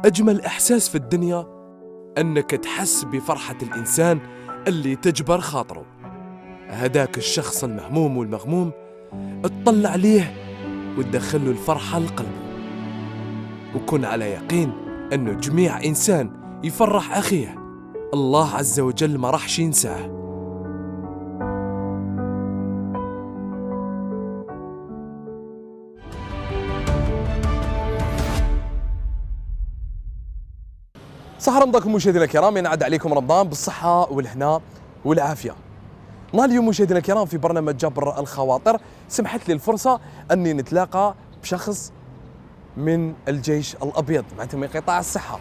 أجمل إحساس في الدنيا أنك تحس بفرحة الإنسان اللي تجبر خاطره. هداك الشخص المهموم والمغموم اطلع عليه وتدخله الفرحة لقلبه، وكن على يقين أنه جميع إنسان يفرح أخيه الله عز وجل ما راحش ينساه. صح رمضانكم مشاهدينا الكرام، ينعاد عليكم رمضان بالصحة والهنا والعافية. نهار اليوم مشاهدينا الكرام في برنامج جبر الخواطر سمحت لي الفرصة أني نتلاقى بشخص من الجيش الأبيض، معناتها من قطاع الصحة،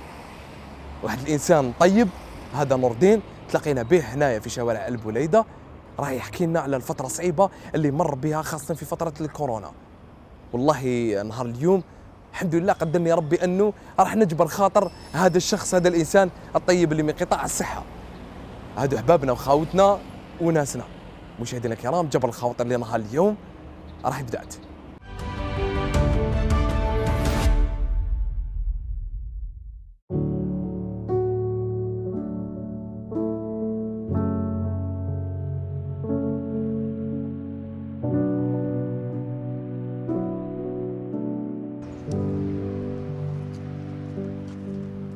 واحد الإنسان طيب. هذا نور الدين تلاقينا به هنايا في شوارع البوليدة، راح يحكي لنا على الفترة الصعيبة اللي مر بها خاصة في فترة الكورونا. والله نهار اليوم الحمد لله قدرني ربي أنه راح نجبر خاطر هذا الشخص، هذا الإنسان الطيب اللي من قطاع الصحة. هادو أحبابنا وخاوتنا وناسنا. مشاهدينا الكرام، جبر الخواطر لنهار اليوم راح يبدأت.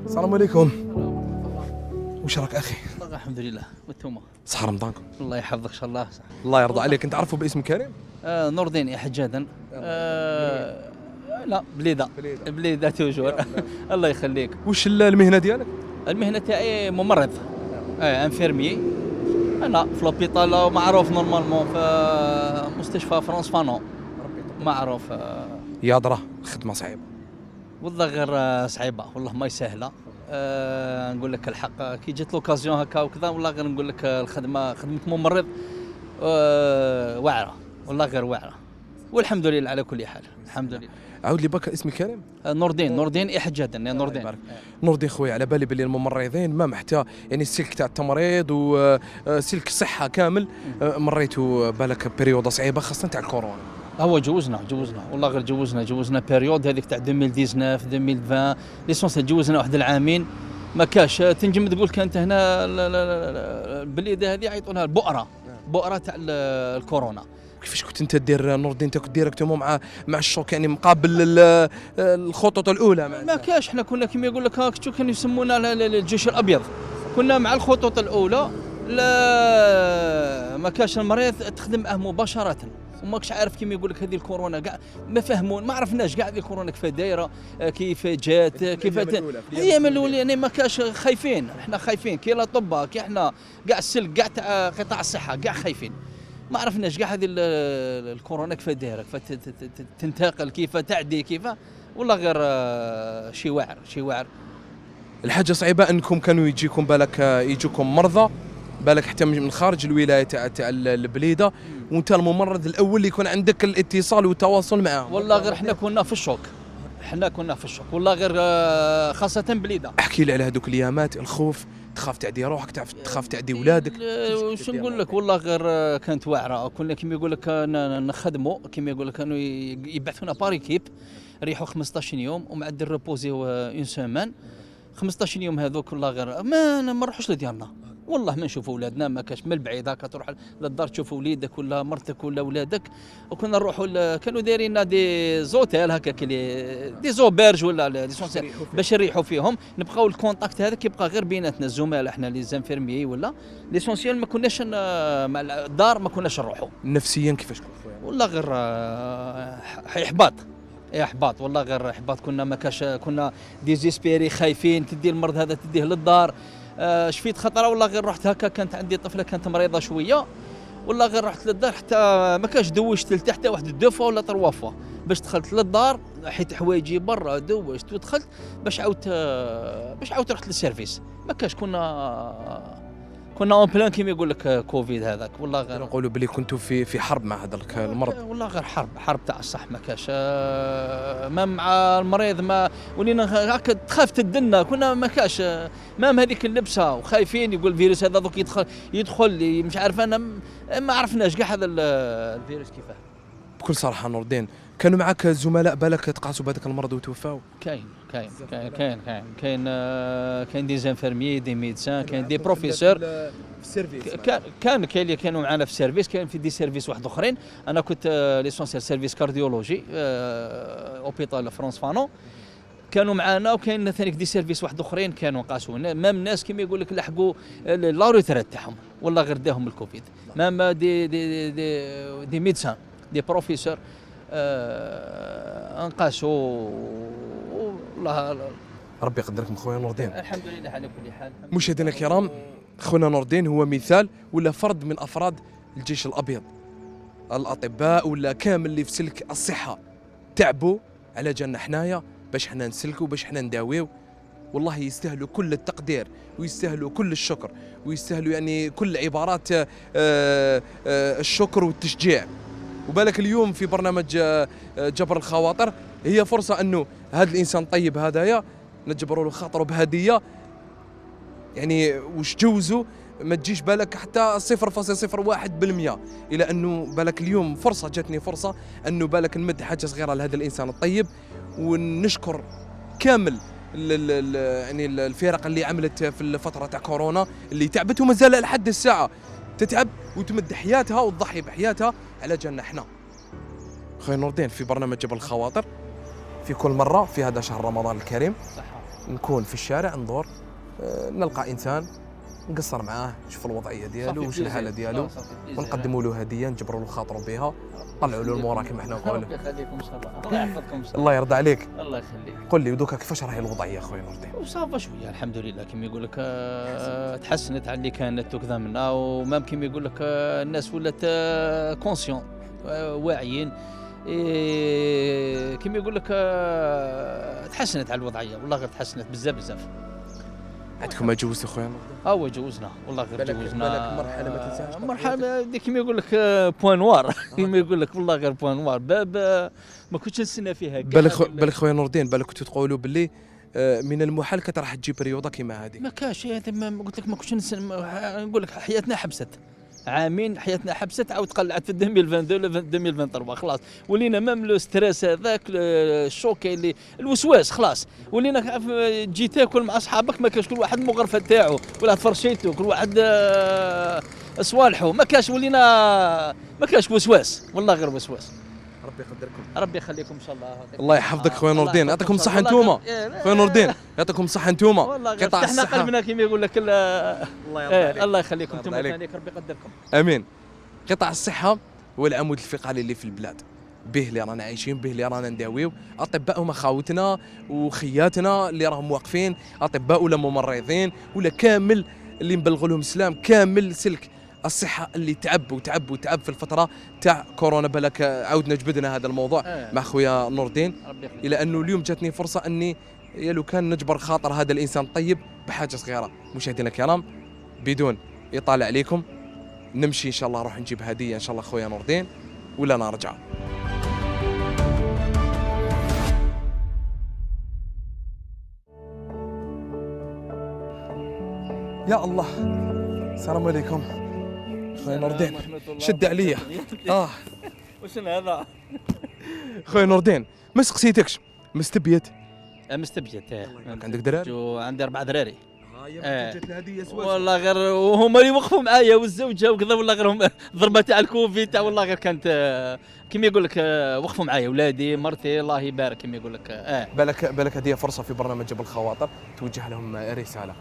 السلام عليكم. وش راك اخي؟ والله الحمد لله. وانتم؟ صح رمضانكم. الله يحفظك ان شاء الله. الله يرضى عليك. انت عارفه باسم كريم؟ نور الدين يا حجادا. لا بليده بليده توجور. الله يخليك. وش المهنه ديالك؟ المهنه تاعي ممرض، انفيرمي. انا في لوبيطال معروف نورمالمون في مستشفى فرانس فانون، معروف. يا درا خدمه صعيبه والله غير صعيبه، والله ما سهله. نقول لك الحق كي جات لوكازيون هكا وكذا، والله غير نقول لك خدمه ممرض واعره، والله غير واعره، والحمد لله على كل حال. الحمد لله. عاود لي بك اسمي كريم؟ نور الدين حجادا. نور الدين. نور الدين خويا، على بالي باللي الممرضين ما محتاج يعني السلك تاع التمريض وسلك الصحه كامل مريتوا بالك بريوده صعيبه خاصه تاع الكورونا. هو جوزنا والله غير جوزنا بيريود هذيك تاع 2019 2020 ليسونس، جوزنا واحد العامين ما كاش تنجم تقول كانت هنا البليده هذه يعيطوا لها بؤره تاع الكورونا. كيفاش كنت انت دير نور الدين؟ انت كنت ديريكتومون مع الشوك يعني مقابل الخطوط الاولى؟ ما كاش، احنا كنا كما يقول لك هاك شو كانوا يسمونا الجيش الابيض، كنا مع الخطوط الاولى. لا ما كاش المريض تخدم معه مباشره، وماكش عارف كيما يقول لك هذه الكورونا كاع ما فهمون، ما عرفناش كاع هذه الكورونا كيف دايره، كيف جات، كيف هي من الاولى يعني ما كاش خايفين. احنا خايفين كي الاطباء كي احنا كاع السلك كاع تاع قطاع الصحه كاع خايفين، ما عرفناش كاع هذه الكورونا كيف دايره، كيف تنتقل، كيف تعدي، كيف والله غير شي واعر. الحاجه صعيبه انكم كانوا يجيكم بالك يجوكم مرضى بالك حتى من خارج الولايه تاع البليده، وانت الممرض الاول اللي يكون عندك الاتصال والتواصل معهم. والله غير احنا كنا في الشوك، والله غير خاصه بليده. احكي لي على هذوك الايامات، الخوف، تخاف تعدي روحك، تخاف تعدي ولادك. وش نقول لك، والله غير كانت واعره. كنا كما يقول لك نخدموا، كما يقول لك كانوا يبعثونا باريكيب، ريحوا 15 يوم ومعد الريبوزيو اون سيمان. 15 يوم هذوك والله غير ما نروحوش لديارنا، والله ما نشوفوا اولادنا، ما كاش من البعيد هكا تروح للدار تشوف وليدك ولا مرتك ولا ولادك. وكنا نروحوا كانوا دايرين دي زوتيل هكا دي زوبرج ولا باش نريحوا فيهم، نبقاو الكونتاكت هذا كيبقى غير بيناتنا الزملاء احنا لي زانفيرميي ولا ليسونسيال. ما كناش مع الدار ما كناش نروحوا. نفسيا كيفاش كنت خويا؟ والله غير احباط، والله غير احباط. كنا ما كاش، كنا ديزيسبيري خايفين، تدي المرض هذا تديه للدار. شفيت خطره والله غير رحت هكا، كانت عندي طفله كانت مريضه شويه، والله غير رحت للدار حتى ما كاش دوشت حتى واحد دو فوا ولا تروا فوا باش دخلت للدار، حيت حوايجي برا دوشت ودخلت باش عاودت رحت للسيرفيس. ما كاش، كنا اون بلان كيما يقول لك كوفيد هذاك. والله غير نقولوا بلي كنتوا في حرب مع هذا المرض. والله غير حرب تاع الصح، ما كاش ما مع المريض، ما ولينا هكا تخاف تدنا. كنا ما كاش مام هذيك اللبسه وخايفين، يقول الفيروس هذا دوك يدخل مش عارف انا ما عرفناش كاع هذا الفيروس كيفاه. بكل صراحه نور الدين كانوا معك زملاء بالك تقاسوا بهذاك المرض وتوفاو؟ كاين دي زانفيرميي دي ميدسان كاين دي بروفيسور في السيرفيس. كاين اللي كانوا معنا في السيرفيس، كاين في دي سيرفيس واحد اخرين. انا كنت ليسونسيال سيرفيس كارديولوجي اوبيتال فرانس فانو، كانوا معنا. وكاين ثاني دي سيرفيس واحد اخرين كانوا قاسوا مام الناس كيما يقول لك لحقوا لا روتريت تاعهم والله غير داهم الكوفيد. مام دي ميدسان دي بروفيسور انقاسوا والله. ربي يقدركم خويا نور الدين. الحمد لله على كل حال. مشاهدينا الكرام، خونا نور الدين هو مثال ولا فرد من افراد الجيش الابيض، الاطباء ولا كامل اللي في سلك الصحه تعبوا على جالنا حنايا باش حنا نسلكوا باش حنا نداويو. والله يستاهلوا كل التقدير ويستاهلوا كل الشكر ويستاهلوا يعني كل عبارات الشكر والتشجيع. وبالك اليوم في برنامج جبر الخواطر هي فرصه انه هذا الانسان الطيب هذايا نجبروا له خاطره بهديه يعني وش جوزه ما تجيش بالك حتى 0.01%. الى انه بالك اليوم فرصه جاتني فرصه انه بالك نمد حاجه صغيره لهذا الانسان الطيب ونشكر كامل يعني الفرق اللي عملت في الفتره تاع كورونا اللي تعبت وما زال لحد الساعه تتعب وتمد حياتها وتضحي بحياتها على جالنا احنا. خويا نور الدين في برنامج جبل الخواطر في كل مره في هذا شهر رمضان الكريم نكون في الشارع ندور نلقى انسان نقصر معاه نشوف الوضعيه ديالو وش الحاله ديالو ونقدموا له هديه نجبروا له خاطره بها نطلعوا له المورا كما احنا نقولوا. الله يخليكم ان شاء الله، الله يحفظكم ان شاء الله. الله يرضى عليك. الله يخليك. قل لي ودوكا كيفاش راهي الوضعيه خويا نور الدين؟ وصافا شويه الحمد لله كما يقول لك تحسنت على اللي كانت وكذا منا. ومام كما يقول لك الناس ولات كونسيون واعيين كما يقول لك تحسنت على الوضعيه والله غير تحسنت بزاف بزاف. عندكم ما جوزتوا خويا نور الدين؟ جوزنا والله غير جوزنا. بالك مرحله ما تنساهاش؟ مرحله دي كما يقول لك بوان نوار كما يقول لك والله غير بوان نوار باب ما كنتش نستنى فيها. بالك خويا نور الدين بالك كنتوا تقولوا باللي من المحال كنت راح تجيب ريوضه كيما هذه. ما كاش ما قلت لك ما كنتش نقول لك حياتنا حبست عامين، حياتنا حبست عاود قلعت في 2022 2023 خلاص. ولينا مام لو ستريس هذاك الشوك اللي الوسواس خلاص. ولينا تجي تاكل مع اصحابك ما كاش كل واحد مغرفه تاعو ولا فرشيته كل واحد صوالحه ما كاش. ولينا ما كاش وسواس والله غير وسواس. ربي يقدركم. ربي يخليكم ان شاء الله. الله يحفظك خويا نور الدين، يعطيكم الصحه انتوما خويا نور الدين، يعطيكم الصحه انتوما. قطاع الصحه احنا قلبنا كما يقول لك الله يرضى عليك. الله يخليكم انتم ثاني ربي يقدركم. امين. قطاع الصحه هو العمود الفقري اللي في البلاد، به اللي رانا عايشين به اللي رانا نداويو. اطباء هما خاوتنا وخياتنا اللي راهم واقفين، اطباء ولا ممرضين ولا كامل اللي نبلغوا لهم السلام، كامل سلك الصحة اللي تعب في الفترة تاع كورونا. بالك عاودنا جبدنا هذا الموضوع مع خويا نور الدين، إلى أنه اليوم جاتني فرصة أني يا لو كان نجبر خاطر هذا الإنسان الطيب بحاجة صغيرة. مشاهدينا الكرام بدون إطالة عليكم نمشي إن شاء الله نروح نجيب هدية إن شاء الله خويا نور الدين ولا نرجع. يا الله السلام عليكم خويا نور الدين. شد عليا وشنو هذا خويا نور الدين؟ ما سقسيتكش مستبيت؟ مستبيت عندك دراري؟ عندي 4 دراري. جات الهديه سواس والله غير وهما اللي وقفوا معايا والزوجه وكذا والله غير هم ضربه تاع الكوفيد تاع والله غير كانت كما يقول لك وقفوا معايا ولادي مرتي الله يبارك كما يقول لك. بالك هذه فرصه في برنامج جبل الخواطر توجه لهم رساله.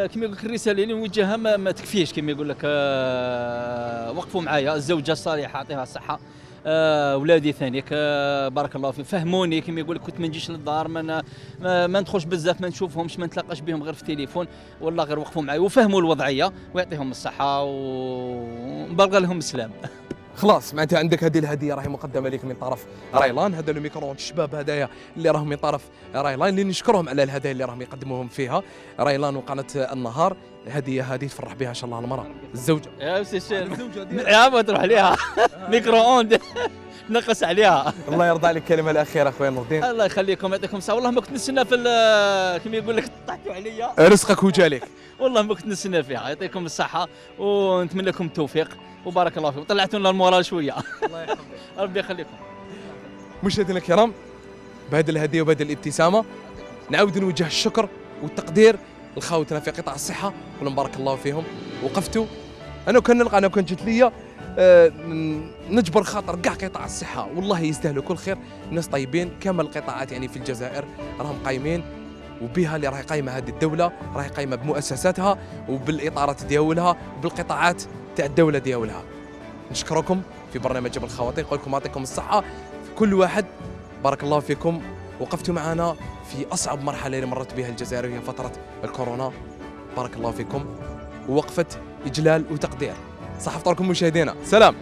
كما يقول لك الرساله اللي نوجهها ما تكفيش كما يقول لك وقفوا معايا الزوجه الصالحه يعطيها الصحه ولادي ثانيك بارك الله فيهم فهموني كما يقول لك كنت ما نجيش للدار ما ندخلش بزاف ما نشوفهمش ما نتلاقاش بهم غير في التليفون والله غير وقفوا معايا وفهموا الوضعيه ويعطيهم الصحه ونبلغ لهم السلام. خلاص معناتها عندك هذه الهديه راهي مقدمه لك من طرف رايلان. هذا الميكرون الشباب هذايا اللي راهم من طرف رايلان اللي نشكرهم على الهدايا اللي راهم يقدموهم فيها رايلان وقناه النهار. الهديه هذه تفرح بها ان شاء الله المراه الزوجه. يا سي يا تروح عليها ميكرو اوند نقص عليها. الله يرضى عليك الكلمه الاخيره خويا نور الدين. الله يخليكم يعطيكم الصحه. والله ما كنت نستنى في كما يقول لك طحتوا عليا رزقك وجالك. والله ما كنت نستنى فيها. يعطيكم الصحه ونتمنى لكم التوفيق وبارك الله فيكم. طلعتوا لنا المورال شويه. الله يحفظك ربي يخليكم. مشاهدينا الكرام، بهذه الهديه وبهذه الابتسامه نعاود نوجه الشكر والتقدير لخاوتنا في قطاع الصحه، ونقول بارك الله فيهم. وقفتوا، انا كان نلقى، انا كان جات ليا نجبر خاطر كاع قطاع الصحه، والله يستاهلوا كل خير، ناس طيبين. كامل القطاعات يعني في الجزائر راهم قايمين، وبها اللي راهي قايمه هذه الدوله، راهي قايمه بمؤسساتها وبالاطارات ديالها وبالقطاعات تاع الدوله ديالها. نشكركم في برنامج جبل الخواطر، نقول لكم يعطيكم الصحه في كل واحد، بارك الله فيكم. وقفتوا معنا في اصعب مرحله اللي مرت بها الجزائر، وهي فتره الكورونا، بارك الله فيكم. ووقفه اجلال وتقدير. صح فطوركم مشاهدينا، سلام.